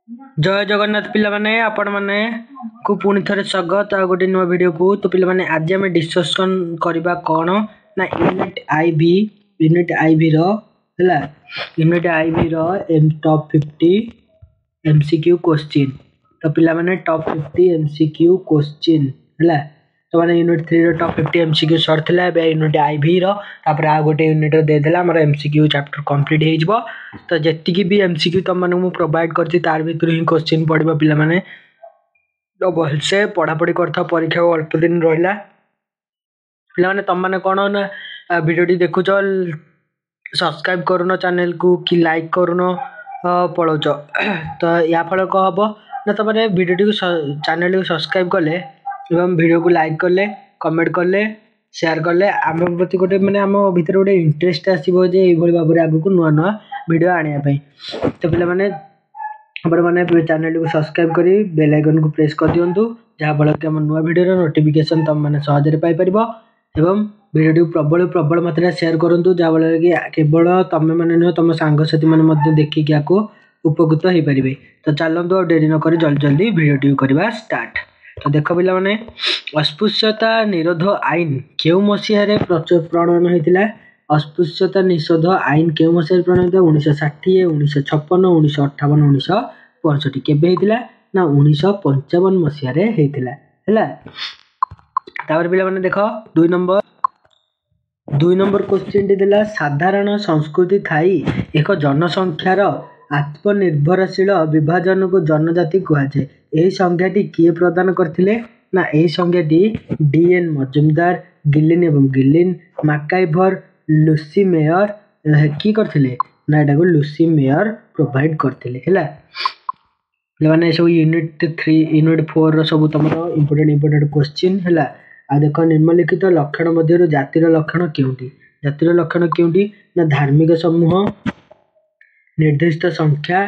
जय जगन्नाथ पिला माने आपण माने को पुणी थरे स्वागत आ गोटे नुआ वीडियो को। तो पिला माने आज हम डिस्कशन करबा कोन ना यूनिट आईवी रो हला यूनिट आईवी रो टॉप 50 एमसीक्यू क्वेश्चन। तो पिला माने टॉप 50 एमसीक्यू क्वेश्चन हला तो माने यूनिट 3 रो टॉप 50 एमसीक्यू सरथिला बे यूनिट आईवी रो तापर आ गोटे यूनिट दे देला हमर एमसीक्यू चैप्टर कंप्लीट हे जबो। तो जति भी एमसीक्यू तुम माने मु प्रोवाइड करती तार भीतर ही क्वेश्चन पड़बा पिला माने तो भलसे पढ़ा पढ़ी करथा परीक्षा अल्प दिन रहिला पिला माने तुम माने कोन ना वीडियो टी देखु छ सब्सक्राइब करूनो चैनल को कि लाइक करूनो पळो छ। तो या फल को हबो ना तुम माने वीडियो टी चैनल को सब्सक्राइब करले एवं वीडियो को लाइक करले कमेंट करले शेयर करले आम प्रति गोटे माने आम भीतर गोटे इंटरेस्ट आसीबो जे एई भली बाबरे आगु को नुआ नुआ वीडियो आनिया पई। तो पिला माने आपण माने चैनल को सब्सक्राइब करी बेल आइकन को प्रेस कर दियंतु जहा फल कि हम नुआ वीडियो रो नोटिफिकेशन तुम माने सहज रे पाई परिबो एवं वीडियो को प्रबल मात्रा शेयर करंतु जहा फल कि केवल तमे माने न तम संग साथी माने मध्ये देखि कि आको उपकृत होई परिबे। तो चलंतु डेरी न करी जल्दी जल्दी वीडियो टी करबा स्टार्ट। तो देखो पिला माने अस्पृश्यता निरोध आईन केउ मसिया रे प्रणयन होइतिला। अस्पृश्यता निषेध आईन केउ मसिया रे प्रणयन 1960 1956 1958 1965 केबे हेतिला ना 1955 मसिया रे हेतिला हैला। तापर पिला माने देखो 2 नंबर क्वेश्चन टी देला साधारण संस्कृति थाई एक जनसंख्यार आत्मनिर्भरशील विभाजन को जनजाति कहा जाए। एही संज्ञाटी किए प्रदान करथिले ना एही संज्ञाटी डीएन मजुमदार गिलिन एवं गिलिन मैकाइवर लुसी मेयर की करथिले ना एटा को लुसी मेयर प्रोवाइड करथिले हैला। माने सब यूनिट 3 यूनिट 4 रो सब तमरो इंपोर्टेंट क्वेश्चन हैला। आ देखो निम्नलिखित लक्षण मध्यरु जातिर लक्षण केउंटी ना धार्मिक समूह निर्दिष्ट संख्या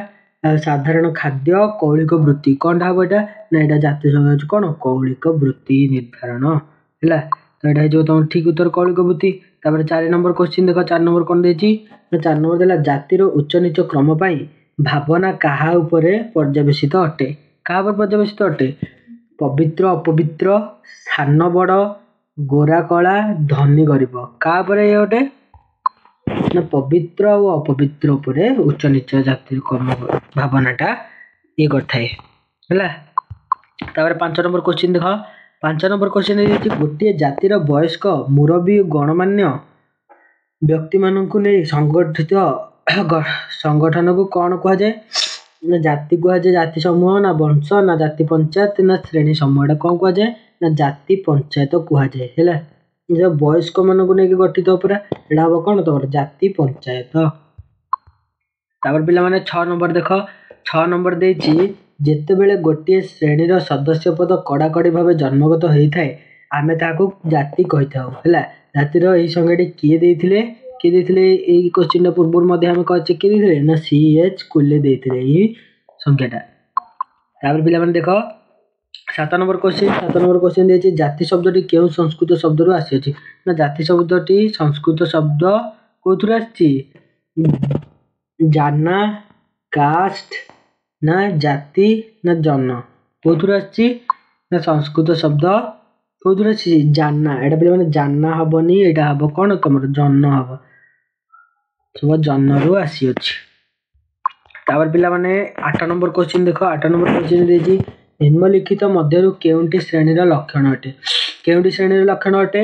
साधारण खाद्य कौलिक वृत्ति कौन ढाबो एटा ना एटा जातीय संख्या कोन कौलिक वृत्ति निर्धारण हैला। तो एटा जो तुम ठीक उत्तर कौलिक वृत्ति। तापर 4 नंबर क्वेश्चन देखो 4 नंबर कोन देची ना 4 नंबर देला जातिर उच्च नीच क्रम पई भावना काहा उपरे पर्यवेसित अटे काहा पर पर्यवेसित अटे पवित्र अपवित्र सान बड़ गोरा कला धनी गरीब का परे अटे ना पवित्र और अपवित्र उपरे उच्च नीच जाति क्रम भावनाटा ये करथाय हैला। तापर 5 नंबर क्वेश्चन देखो 5 नंबर क्वेश्चन देछि गोटे जातिर वयस्क मुरबी गणमान्य व्यक्ति माननकु नै संगठित संगठन को कौन कहा जाए ना जाति कहा जाए जाति समूह ना वंश ना जाति पंचायत ना श्रेणी समूह कौन कहा जाए ना जाति पंचायत कहा जाए हैला। जो वयस्क माननकु नै गठित पूरा एडा हो कोन तो जाति पंचायत। तापर पिला माने 6 नंबर देखो 6 नंबर देछि जेते बेले गोटे श्रेणी रो सदस्य पद कड़ा कड़ी भाबे जन्मगत होई थाए आमे ताको जाति कहिथाउ हैला। जाति रो एही संगठे किए देथिले एही क्वेश्चन पूर्व मध्ये हम कह चेक देथिले ना सीएच कुले देथिले एही संख्याटा। तापर पिला माने देखो 7 नंबर क्वेश्चन देछि जाति शब्दटी केउ संस्कृत शब्द रु आसी अछि ना जाति शब्दटी संस्कृत शब्द कोथुर आछि जाना कास्ट ना जाति ना जन कोथुर आछि ना संस्कृत शब्द कोथुर आछि जाना एटा पिला माने जाना हबनी एटा हबो कोन तमर जन हबो सब जन रु आसी अछि। तापर पिला माने 8 नंबर क्वेश्चन देखो 8 नंबर क्वेश्चन देछि निम्नलिखित मध्यरु केउंटी श्रेणीर लक्षण अटे केउंटी श्रेणीर लक्षण अटे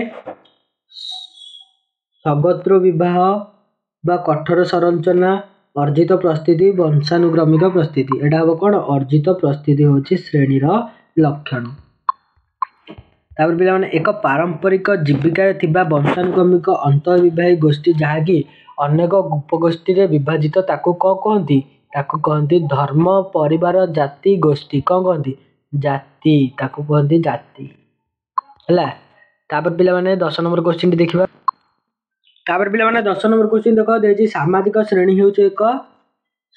सगोत्र विवाह बा कठोर संरचना अर्जित प्रस्थिति वंशानुक्रमिक प्रस्थिति एटा हो कोन अर्जित प्रस्थिति होछि श्रेणीर लक्षण। तापर पिला माने एक पारंपरिक जीविका थिबा वंशानुक्रमिक अंतर विवाही गोष्ठी जहाकी अनेक उपगोष्ठी रे विभाजित ताकू को कहंती ताकू कहंती धर्म परिवार जाति गोष्ठी को कहंती जाति ताकू कहंती जाति हैला। तापर पिला माने 10 नंबर क्वेश्चन देखिबा तापर पिला माने 10 नंबर क्वेश्चन देखो देछि सामाजिक श्रेणी हेउछ एक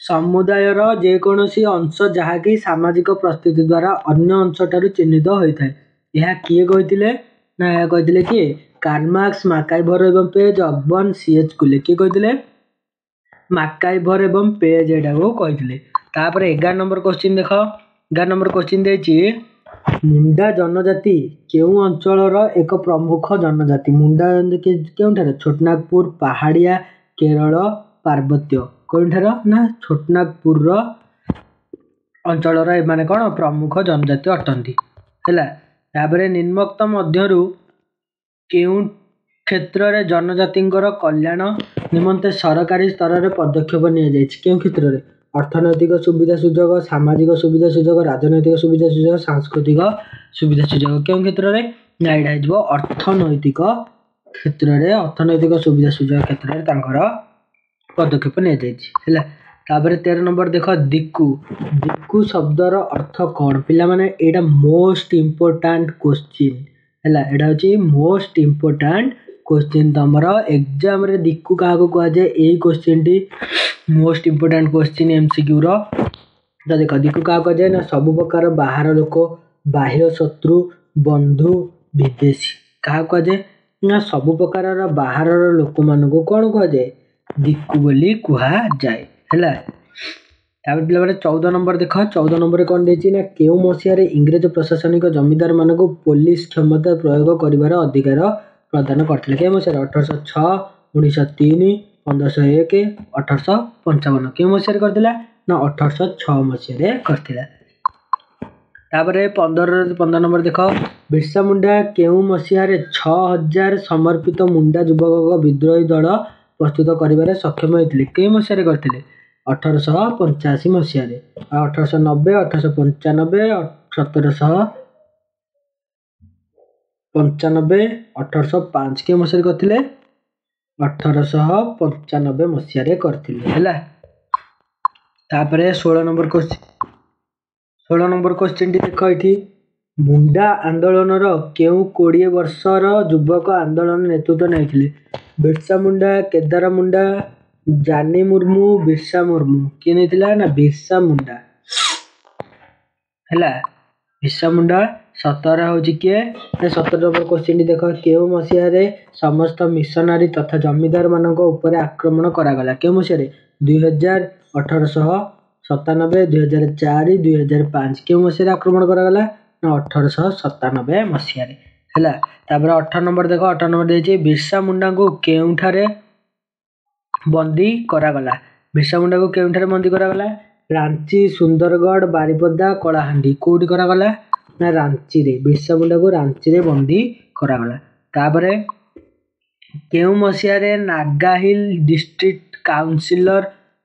समुदाय रो जे कोनोसी अंश जहाकी सामाजिक परिस्थिति द्वारा अन्य अंशटारु चिन्हित होई थाए यह किए कहिथिले ना यह कहिथिले कि कार्ल मार्क्स मैकाइवर एवं पेज ऑबर्न सीएच कुले किए कहिथिले मैकाइवर एवं पेज एटा को कहिथिले। तापर 11 नंबर क्वेश्चन देख 11 नंबर क्वेश्चन देछि मुंडा जनजाति केउ अंचलर एक प्रमुख जनजाति मुंडा केउठार छोटनागपुर पहाड़िया केरल पार्वत्य कोठार ना छोटनागपुर अंचलर एमाने कौन प्रमुख जनजाति अटंती है। निम्नोक्त मध्यरु केउ क्षेत्र रे जनजातिंकर कल्याण निमंते सरकारी स्तर रे पदक्षेप निया जायछि केउ क्षेत्र रे अर्थनैतिक सुविधा सुजोग सामाजिक सुविधा सुजोग राजनैतिक सुविधा सुजोग सांस्कृतिक सुविधा सुजोग केउ क्षेत्र रे नाइडा हिजबो अर्थनैतिक क्षेत्र रे अर्थनैतिक सुविधा सुजोग क्षेत्र रे तांकर पदक्षेप निया जायछि हैला। तापर 13 नंबर देख दिक्कु दिक्कु शब्दर अर्थ कोन पिला माने एटा मोस्ट इंपोर्टेंट क्वेश्चन हैला एटा होची मोस्ट इंपोर्टेंट क्वेश्चन तमरो एग्जाम रे दिक्कु काहा को कह जाय एई क्वेश्चन टी मोस्ट इंपोर्टेंट क्वेश्चन एमसीक्यू रो तो देख दिक्कु काहा कह जाय ना सब प्रकार बाहर लोक बाह्य शत्रु बंधु विदेशी काहा कह जाय ना सब प्रकार रो बाहर रो लोक मान को कोन कह जाय दिक्कु बोली कुहा जाय हैला। तापर पिला माने 14 नंबर देख 14 नंबर कोन देछि ना केउ मसिया रे इंग्रज प्रशासनिक जमीदार मान को पुलिस क्षमता प्रयोग करिवार अधिकार प्रदान करथिले के मसिया 1806 1903 1501 1855 के मसिया रे करथिला ना 1806 मसिया रे करथिला। तापर 15 नंबर देख बिरसा मुंडा केउ मसिया रे 6000 समर्पित मुंडा युवक विद्रोही दल प्रस्तुत करिवारे सक्षम होइथिले के मसिया रे करथिले 1885 मसिया रे 1890 1895 1795 1805 के मसिया रे करथिले 1895 मसिया रे करथिले हैला। तापर 16 नंबर क्वेश्चन टी देख एठी मुंडा आंदोलन रो केउ 20 वर्षर युवक आंदोलन नेतृत्व नैथिले बिरसा मुंडा केदार मुंडा जानी मुर्मू बिरसा मुर्मू के नैथिला ना बिरसा मुंडा हैला। बिरसा मुंडा 17 होची के 17 नंबर क्वेश्चन टी देख केउ मसिया रे समस्त मिशनरी तथा जमीदार मानक ऊपर आक्रमण करा गला के मसिया रे 2000 1897 2004 2005 के मसिया रे आक्रमण करा गला ना 1897 मसिया रे हैला। तापर 18 नंबर देख 18 नंबर देछि बिरसा मुंडा को केउठारे बंदी करा गला बिरसा मुंडा को केउठारे बंदी करा गला रांची सुंदरगढ़ बारिपदा कलाहांडी कोडी करा गला ना रांची रे बिरसा मुंडा को रांची रे बंदी करा गला। तापर केउ मसिया रे नागा हिल डिस्ट्रिक्ट काउंसिलर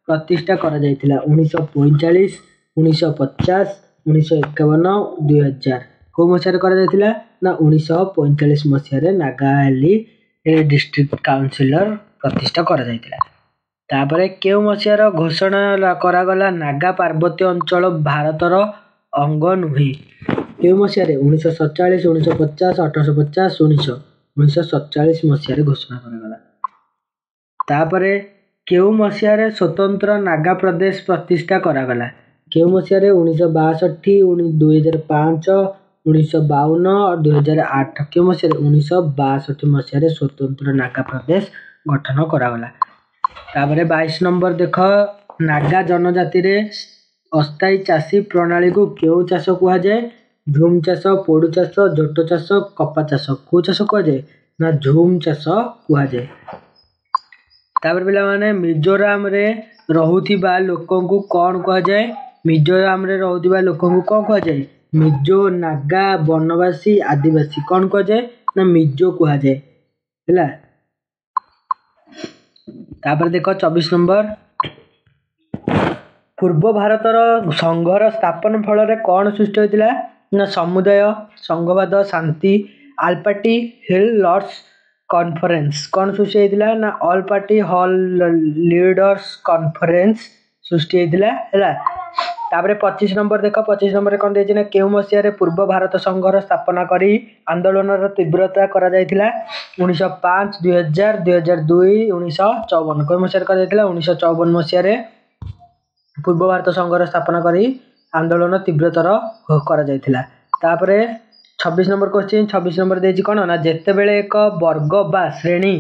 प्रतिष्ठा करा जायतिला 1945 1950 1951 2000 को मसिया रे करा जायतिला ना 1945 मसिया रे नागा हिल डिस्ट्रिक्ट काउंसिलर प्रतिष्ठा करा जायतिला। तापर केउ मसिया रो घोषणा करा गला नागा पार्वत्य अंचल भारतर अंग नुहे केउ मसिया रे 1947 1950 1850 1947 मसिया रे घोषणा करा गला। तापर केउ मसिया रे स्वतंत्र नागा प्रदेश प्रतिष्ठा करा गला केउ मसिया रे 1962 2005 1952 और 2008 केउ मसिया रे 1962 मसिया रे स्वतंत्र नागा प्रदेश गठन करा गला। तापर 22 नंबर देख नागा जनजाति रे अस्थायी चाषी प्रणाली को केउ चाष कुहा जाय झूम चाष पोडु चाष जोटो चाष कपा चाष को चाष कुहा जाय ना झूम चाष कुहा जाय। तापर पिला माने मिजोराम रे रहुथिबा लोकन को कोन कुहा जाय मिजोराम रे रहुथिबा लोकन को कोन कुहा जाय मिजो नागा वनवासी आदिवासी कोन कुहा जाय ना मिजो कुहा जाय हैला। तापर देखो 24 नंबर पूर्व भारतर संघर स्थापन फल रे कोन सृष्टि होतिला ना समुदाय संघवाद शांति all party hill leaders conference कोन सृष्टि होतिला ना all party hill leaders conference सृष्टि होतिला हैला। तापर 25 नंबर देखो 25 नंबर कोन देछि ना केउ मसिया रे पूर्व भारत संघर स्थापना करी आंदोलन रो तीव्रता करा जायतिला 1905 2000 2002 1954 कोन मसिया रे करा जायतिला 1954 मसिया रे पूर्व भारत संघर स्थापना करी आंदोलन तीव्रतर करा जायतिला। तापर 26 नंबर क्वेश्चन 26 नंबर देछि कोन ना जेते बेले एक वर्ग बा श्रेणी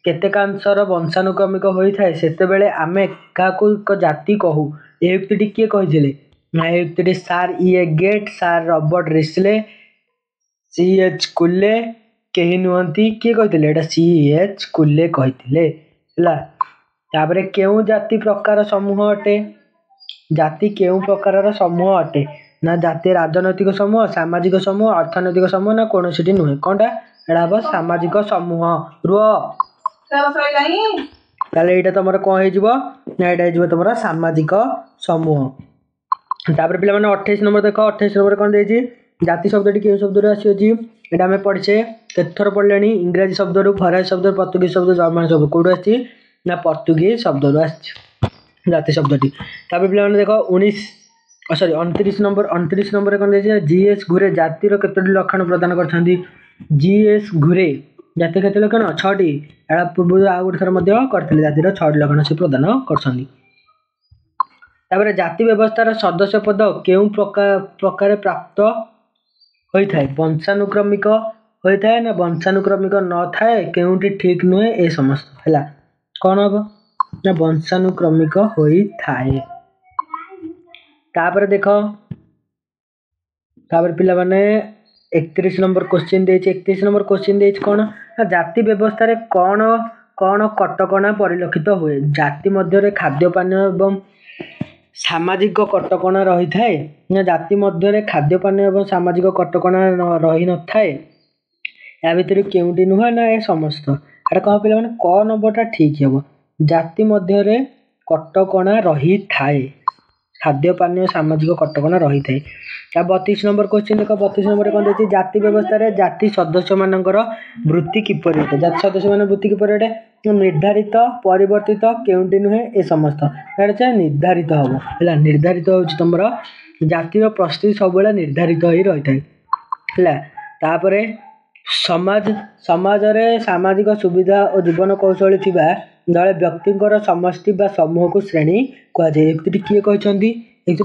केतेकांशर वंशानुक्रमिक होई थाए सेते बेले आमे काकू एक जाति कहू ए युक्ति किए कही ना ए युक्ति सार ए गेट सार रॉबर्ट रिस्ले सी एच कुले कहीं नुहति किए कही सी एच कुले कही तापर केउ जाति प्रकार समूह अटे जाति केउ प्रकार समूह अटे ना जाति राजनैतिक समूह सामाजिक समूह अर्थनैतिक समूह ना कौन सी नुहे कौनटा एटा हम सामाजिक समूह रुह ताले एटा तुम कौन हो ना यहाँ तुम सामाजिक समूह तापर पे 28 नंबर देख 28 नंबर कौन दे जाति शब्द क्यों शब्द आसी आम पढ़े केथर पढ़ले इंग्राजी शब्द रू फराजी शब्द पर्तुगीज शब्द जर्मान शब्द कौटू आसी ना पर्तुगीज शब्द रू जाति शब्द पे देख 29 नंबर कौन दे जीएस घुरे जातिर केतोटी लक्षण प्रदान कर जीएस घुरे जाति केते लक्षण 6टी एटा पूर्व आउ गोटे थर करथिले जातिर 6टी लक्षण से प्रदान करछन्ती तापर जाति व्यवस्थार सदस्य पद केउ प्रकार प्राप्त होता है वंशानुक्रमिक होता है ना वंशानुक्रमिक न थाए केउटी ठीक नुहे ए समस्त है कौन हम ना वंशानुक्रमिक होता है तापर देख तापर पिला माने 31 नंबर क्वेश्चन दे 31 नंबर क्वेश्चन दे कौन ना जाति व्यवस्था रे कौन कौन कटकणा परिलक्षित हुए जाति मध्य खाद्य पानीय एवं सामाजिक कटकणा रही थाए ना जाति मध्य खाद्य पानीय एवं सामाजिक कटकणा रही न थाए या भितर केउटी नुहे ना ए समस्त एटा कह पे क नंबरटा ठीक हे जाति मध्य कटकणा रही थाए खाद्य पानीय सामाजिक कटकणा रही थाए 32 नंबर क्वेश्चन देख 32 नंबर कौन देती जाति व्यवस्था रे जाति सदस्य मानकर वृत्ति किपरि होते जाति सदस्य मान वृत्ति किपरि होते निर्धारित परिवर्तित केउटी नुहे ए समस्त एटा निर्धारित हम है निर्धारित हो तुम जातिर प्रस्थिति सब निर्धारित ही रही है तापर समाज समाज रे सामाजिक सुविधा और जीवन कौशल थिबा दले व्यक्तिंकर समष्टि बा समूह को श्रेणी कह जाए एक किए कहते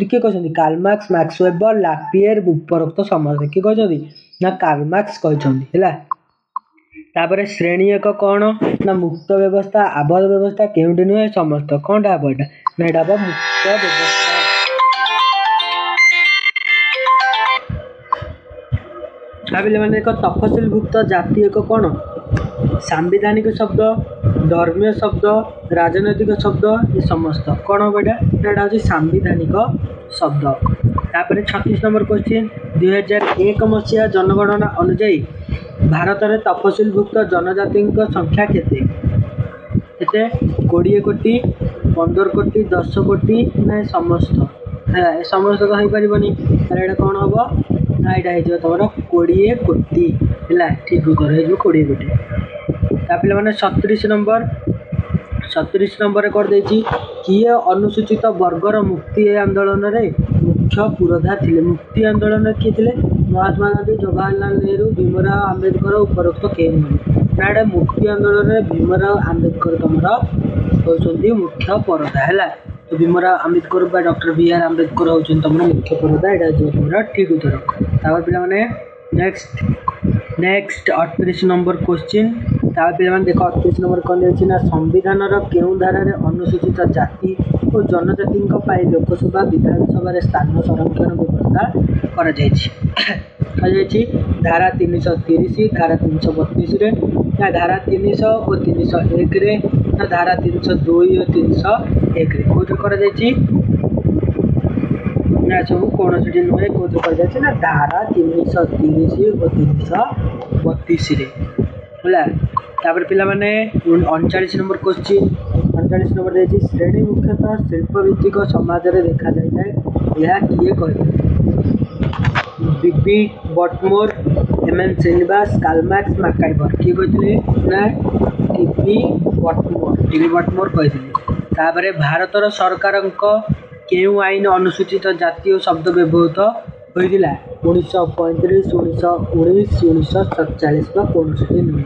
किए कहते कार्ल मार्क्स मैक्स वेबर लापियर उपरोक्त समस्त किए कहते ना कार्ल मार्क्स कहते तापर श्रेणी एक कौन ना मुक्त व्यवस्था आबद्ध व्यवस्था केउटी नुहे समस्त कौन हम एटा ना एटा हम मुक्त व्यवस्था भाविले माने एक तफसिलभुक्त जाति एक कौन सांविधानिक शब्द धर्मीय शब्द राजनैतिक शब्द ये समस्त कौन हम एटा हूँ सांविधानिक शब्द तापर 36 नंबर क्वेश्चन 2001 मसीहा जनगणना अनुजाई भारत में तफसिलभुक्त जनजाति संख्या केते 20 कोटी 15 कोटी 10 कोटी ना समस्त है समस्त तो हो पारे कौन हम ना यहाँ तुम 20 कोटी है ठीक उत्तर हो 20 कोटी तापिले मैंने 37 नंबर कर देछि किए अनुसूचित वर्गर मुक्ति आंदोलन रे मुख्य पुरोधा थिले मुक्ति आंदोलन किए थिले महात्मा गांधी जवाहरलाल नेहरू भीमराव आंबेडकर उपरोक्त के ना मुक्ति आंदोलन रे भीमराव आंबेडकर तुम होउछन्ती मुख्य पुरोधा है तो भीमराव आंबेडकर बा डॉक्टर बी.आर. आंबेडकर होउछन्ती तुम मुख्य पुरोधा एटा जो तुम ठीक उत्तर तापर पिला माने नेक्स्ट 38 नंबर क्वेश्चन पे देख 38 नंबर कौन देछि ना संविधान केउं धारा रे अनुसूचित जाति और जनजाति लोकसभा विधानसभा स्थान संरक्षण व्यवस्था करा जायछि धारा 330 धारा 332 रे ना धारा 300 और 301 रे ना धारा 302 और 301 रे कोथि करा जायछि ना सब कौन सी नुहे कोथि करा जायछि ना धारा 330 और 332 रे होला तापर पिला माने 39 नंबर क्वेश्चन 39 नंबर देछि श्रेणी मुख्यतः शिल्प भित्तिक समाज रे देखा जाय यह किए कहे TB Bottomore MN Srinivas Karl Marx MacIver किए कहथिले ना टीबी बटमोर कहथिले तापर भारतर सरकारक केउ आईन अनुसूचित जातीय शब्द व्यवहृत होइदिला 1935 1919 1947 बा कौन से नुहे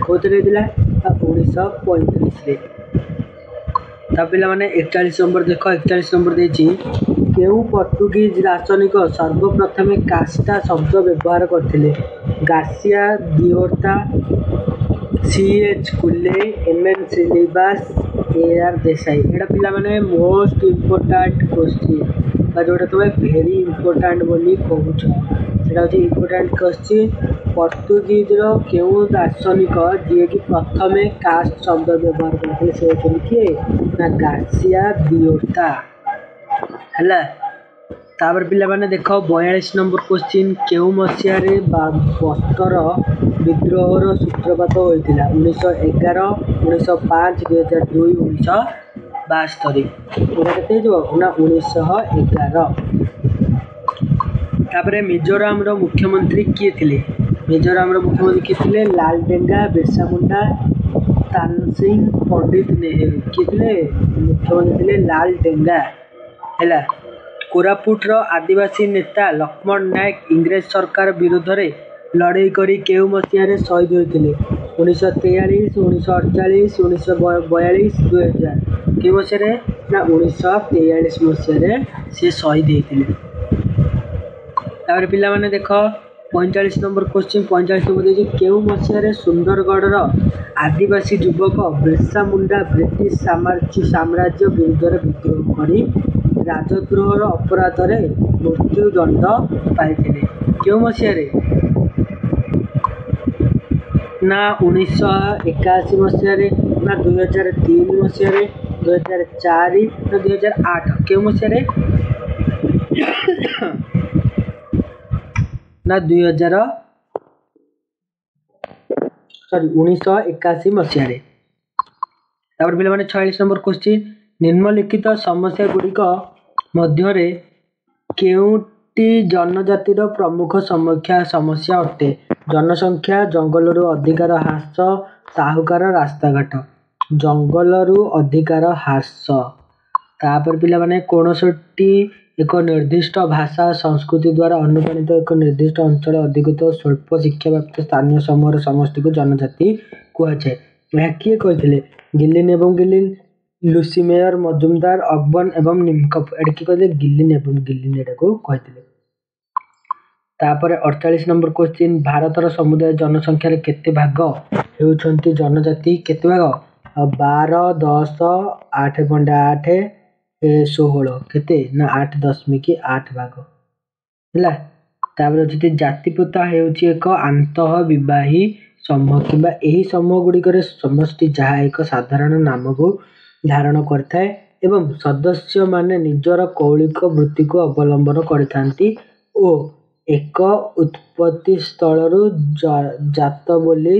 कोथरे दिला 1935 रे ता पिला माने 41 नंबर देख 41 नंबर देछि केउ पर्तुगीज दार्शनिक सर्वप्रथमे कास्टा शब्द व्यवहार करथिले गार्सिया दिओर्ता सीएच कुले एमएन श्रीनिवास AR देसाई एटा पिला माने मोस्ट इम्पोर्टेंट क्वेश्चन बा जोटा तुम भेरी इम्पोर्टेंट बोली कहूछ सेटा होची इम्पोर्टेंट क्वेश्चन पोर्तुगीज रो केउ दार्शनिक जे कि प्रथमे कास्ट शब्द व्यवहार करथिले से होचन किए ना गार्सिया दियोटा हला तापर पिला माने देखो 42 नंबर क्वेश्चन केउ मसिया रे बस्तर विद्रोहर सूत्रपात होइतिला 1911 1905 2002 1972 एटा केते जो ना 1911 तापर मिजोराम रो मुख्यमंत्री किए थिले मिजोराम रो मुख्यमंत्री किए थिले लालडेंगा बिरसा मुंडा तानसेन पंडित नेहरू किए थिले मुख्यमंत्री थिले लालडेंगा हैला कोरापुट रो आदिवासी नेता लक्ष्मण नायक इंग्रेज सरकार विरुद्ध रे लड़ाई करी केउ मसिया रे शहीद होइतिले 1943 1948 1942 2000 केउ मसिया रे ना 1943 मसिया रे से शहीद होइतिले तापर पिला माने देखो 45 नंबर क्वेश्चन 45 नंबर देजी केउ मसिया रे सुंदरगढ़ रो आदिवासी युवक बिरसा मुंडा ब्रिटिश साम्राज्य विरुद्ध रे विद्रोह करी राजद्रोह रो अपराध रे मृत्यु दंड पाइथिले केउ मसिया रे ना 1981 मसिया रे ना 2003 मसिया रे 2004 ना 2008 केउ मसिया रे ना 1981 मसिया रे तापर पिला माने 46 नंबर क्वेश्चन निम्नलिखित समस्या गुड़िक मध्य केउटी जनजातिर प्रमुख समस्या अटे जनसंख्या जंगल अधिकार ह्रास साहुकार रास्ताघाट जंगल अधिकार ह्रास तापर पिला माने कोनोसटी एक निर्दिष्ट भाषा संस्कृति द्वारा अनुप्राणित एक निर्दिष्ट अंचल अधिकृत स्वल्प शिक्षा प्राप्त स्थानीय समूह समष्टि को जनजाति कुहाଯାए यह किए कहिथिले गिलिन एवं Gillin Lucy Mair Majumdar Akbar एवं निमकप एटा कि कहले गिलिन एवं गिलिन एटा को कहिथिले तापर 48 नंबर क्वेश्चन भारतर समुदाय जनसंख्या रे केते भाग हेउछंती जनजाति केते भाग 12 10 8.8 16 केते ना 8.8 भाग हला तापर जति जाति प्रथा हेउची एक आंतः विवाही समूह किबा एही समूह गुडी करे समष्टि जहा एक साधारण नाम को धारण करथाय एवं सदस्य माने निजर कौलिक वृत्ति को अवलंबन करथांती ओ एक उत्पत्ति स्थल जात बोली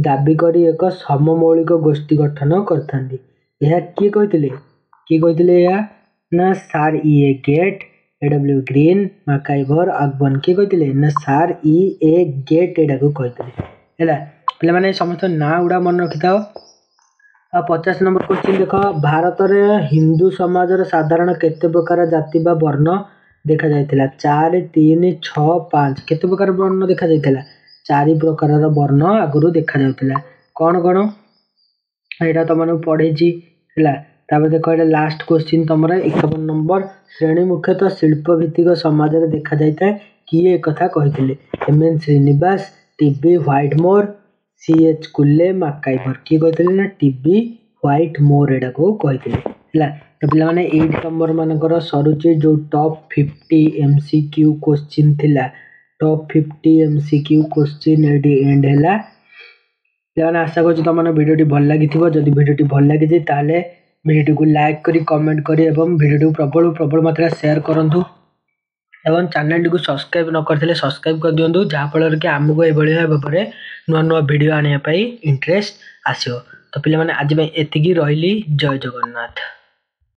दाबी करी एक सममौलिक गोष्ठी गठन करथांती यह किए कहिथिले या ना सार ए गेट एडब्ल्यू ग्रीन मैकाइवर अकबर किए कहिथिले ना सार ए गेट एडा को कहिथिले हैला पिला माने समस्त ना उडा मन रखिताओ 50 नंबर क्वेश्चन देखो भारत रे हिंदू समाज रे साधारण केते प्रकार जाति बा वर्ण देखा जायतिला 4 3 6 5 केते प्रकार वर्ण देखा जायतिला 4 प्रकार रो वर्ण आगुरु देखा जायतिला कोन कोन एटा त माने पढे जी हैला ताबे देखो एटा लास्ट क्वेश्चन तमरा 51 नंबर श्रेणी मुख्यतः शिल्प भित्तिक समाज रे देखा जायता किए कथा कहिथिले MN Srinivas TB Whitmore CH Cooley MacIver किए कहिथिले ना टीबी व्हाइटमोर एटा को कहिथिले हैला तो पिला माने 8 नंबर मानकर सरुची जो टॉप 50 एमसीक्यू क्वेश्चन थिला टॉप 50 एमसीक्यू क्वेश्चन एडी एंड हैला पिला माने आशा करछु तमने वीडियोटी भल लागिथिबो जदी वीडियोटी भल लागिथि ताले वीडियो को लाइक करी कमेंट करी एवं वीडियो को प्रबल मात्रा शेयर करंतु एवं चैनल को सब्सक्राइब न करथिले सब्सक्राइब कर दियंतु जहा फल कि हमको ए भलिया भाबरे नुवा नुवा वीडियो आने पई इंटरेस्ट आसियो तो पिला माने आज में एतिकी रहिली जय जगन्नाथ।